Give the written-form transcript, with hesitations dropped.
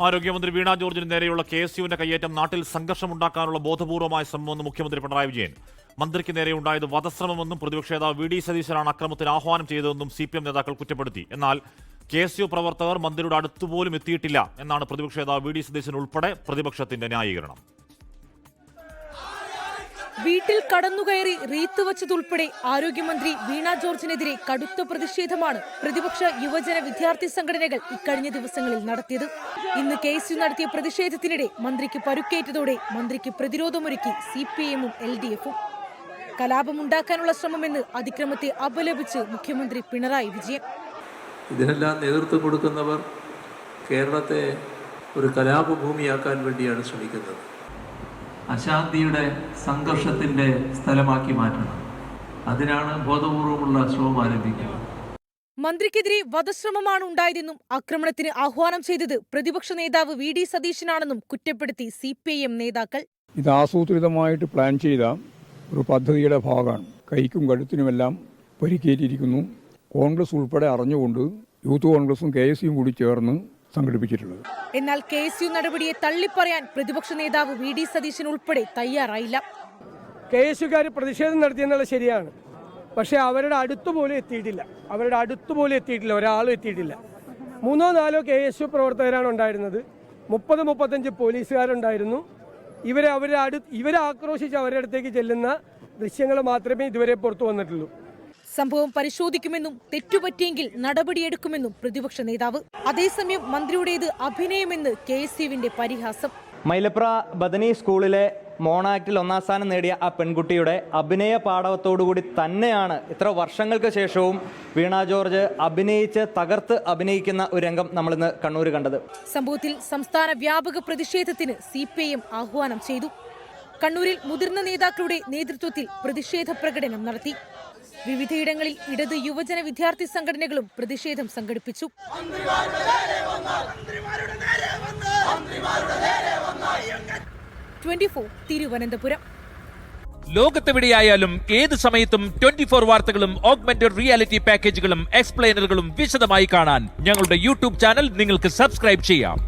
ആരോഗ്യമന്ത്രി വീണ ജോർജിന് നേരെയുള്ള KSUവിന്റെ കയ്യേറ്റം നാട്ടിൽ സംഘർഷമുണ്ടാക്കാനുള്ള ബോധപൂർവമായ ശ്രമമെന്ന് മുഖ്യമന്ത്രി പിണറായി വിജയൻ. മന്ത്രിക്ക് നേരെയുണ്ടായത് വധശ്രമമെന്നും പ്രതിപക്ഷ നേതാവ് VD സതീശനാണ് അക്രമത്തിന് ആഹ്വാനം ചെയ്തതെന്നും CPM നേതാക്കൾ കുറ്റപ്പെടുത്തി. എന്നാൽ KSU പ്രവർത്തകർ മന്ത്രിയുടെ അടുത്തുപോലും എത്തിയിട്ടില്ല എന്നാണ് പ്രതിപക്ഷ നേതാവ് VD സതീശൻ ഉൾപ്പെടെ പ്രതിപക്ഷത്തിന്റെ ന്യായീകരണം. വീട്ടിൽ കടന്നുകയറി റീത്ത് വച്ചതുൾപ്പെടെ ആരോഗ്യമന്ത്രി വീണ ജോർജിനെതിരെ കടുത്ത പ്രതിഷേധമാണ് പ്രതിപക്ഷ യുവജന വിദ്യാർത്ഥി സംഘടനകൾ ഇക്കഴിഞ്ഞ ദിവസങ്ങളിൽ നടത്തിയത്. ഇന്ന് KSU നടത്തിയ പ്രതിഷേധത്തിനിടെ മന്ത്രിക്ക് പരുക്കേറ്റതോടെ മന്ത്രിക്ക് പ്രതിരോധമൊരുക്കി CPM-ഉം LDF-ഉം. കലാപമുണ്ടാക്കാനുള്ള ശ്രമമെന്ന് അതിക്രമത്തെ അപലപിച്ച് മുഖ്യമന്ത്രി പിണറായി വിജയൻ. ഇതിനെല്ലാം നേതൃത്വം കൊടുക്കുന്നവർ കേരളത്തെ ഒരു കലാപഭൂമിയാക്കാൻ വേണ്ടിയാണ് ശ്രമിക്കുന്നത്. അശാന്തിയുടെ സംഘർഷത്തിൻ്റെ സ്ഥലമാക്കി മാറ്റണം. അതിനാണ് ബോധപൂർവമുള്ള ശ്രമം ആരംഭിക്കുന്നത്. മന്ത്രിക്കെതിരെ വധശ്രമമാണ് ഉണ്ടായതെന്നും ആക്രമണത്തിന് ആഹ്വാനം ചെയ്തത് പ്രതിപക്ഷ നേതാവ് VD സതീശനാണെന്നും കുറ്റപ്പെടുത്തി CPM നേതാക്കൾ. ഇത് ആസൂത്രിതമായിട്ട് പ്ലാൻ ചെയ്ത ഒരു പദ്ധതിയുടെ ഭാഗമാണ്. കൈക്കും കഴുത്തിനുമെല്ലാം പരിക്കേറ്റിരിക്കുന്നു. കോൺഗ്രസ് ഉൾപ്പെടെ അറിഞ്ഞുകൊണ്ട് യൂത്ത് കോൺഗ്രസും KSUവും കൂടി ചേർന്ന് സംഘടിപ്പിച്ചിട്ടുള്ളത്. എന്നാൽ KSU നടപടിയെ തള്ളിപ്പറയാൻ പ്രതിപക്ഷ നേതാവ് VD സതീശൻ ഉൾപ്പെടെ തയ്യാറായില്ല. KSUകാർ പ്രതിഷേധം നടത്തിയെന്നുള്ളത് ശരിയാണ്, പക്ഷേ അവരുടെ അടുത്തുപോലും എത്തിയിട്ടില്ല. ഒരാളും എത്തിയിട്ടില്ല. 3-4 KSU പ്രവർത്തകരാണ് ഉണ്ടായിരുന്നത്. 30-35 പോലീസുകാരുണ്ടായിരുന്നു. ഇവരെ ആക്രോശിച്ച് അവരുടെ അടുത്തേക്ക് ചെല്ലുന്ന ദൃശ്യങ്ങൾ മാത്രമേ ഇതുവരെ പുറത്തു വന്നിട്ടുള്ളൂ. സംഭവം പരിശോധിക്കുമെന്നും തെറ്റുപറ്റിയെങ്കിൽ നടപടിയെടുക്കുമെന്നും പ്രതിപക്ഷ നേതാവ്. അതേസമയം മന്ത്രിയുടേത് അഭിനയമെന്ന് KSUവിന്റെ പരിഹാസം. മൈലപ്ര ബദനി സ്കൂളിലെ മോണാക്ടിൽ 1ാം സ്ഥാനം നേടിയ ആ പെൺകുട്ടിയുടെ അഭിനയ പാടവത്തോടുകൂടി തന്നെയാണ് ഇത്ര വർഷങ്ങൾക്ക് ശേഷവും വീണ ജോർജ് തകർത്ത് അഭിനയിക്കുന്ന ഒരു രംഗം നമ്മളിന്ന് കണ്ണൂർ കണ്ടത്. സംഭവത്തിൽ സംസ്ഥാന വ്യാപക പ്രതിഷേധത്തിന് CPM ആഹ്വാനം ചെയ്തു. കണ്ണൂരിൽ മുതിർന്ന നേതാക്കളുടെ നേതൃത്വത്തിൽ പ്രതിഷേധ പ്രകടനം നടത്തി. വിവിധയിടങ്ങളിൽ ഇടത് യുവജന വിദ്യാർത്ഥി സംഘടനകളും പ്രതിഷേധം സംഘടിപ്പിച്ചു. 24 തിരുവനന്തപുരം. ലോകത്തെവിടെയായാലും ഏത് സമയത്തും 24 വാർത്തകളും ഓഗ്മെന്റഡ് റിയാലിറ്റി പാക്കേജുകളും എക്സ്പ്ലെയിനറുകളും വിശദമായി കാണാൻ ഞങ്ങളുടെ YouTube ചാനൽ നിങ്ങൾക്ക് സബ്സ്ക്രൈബ് ചെയ്യാം.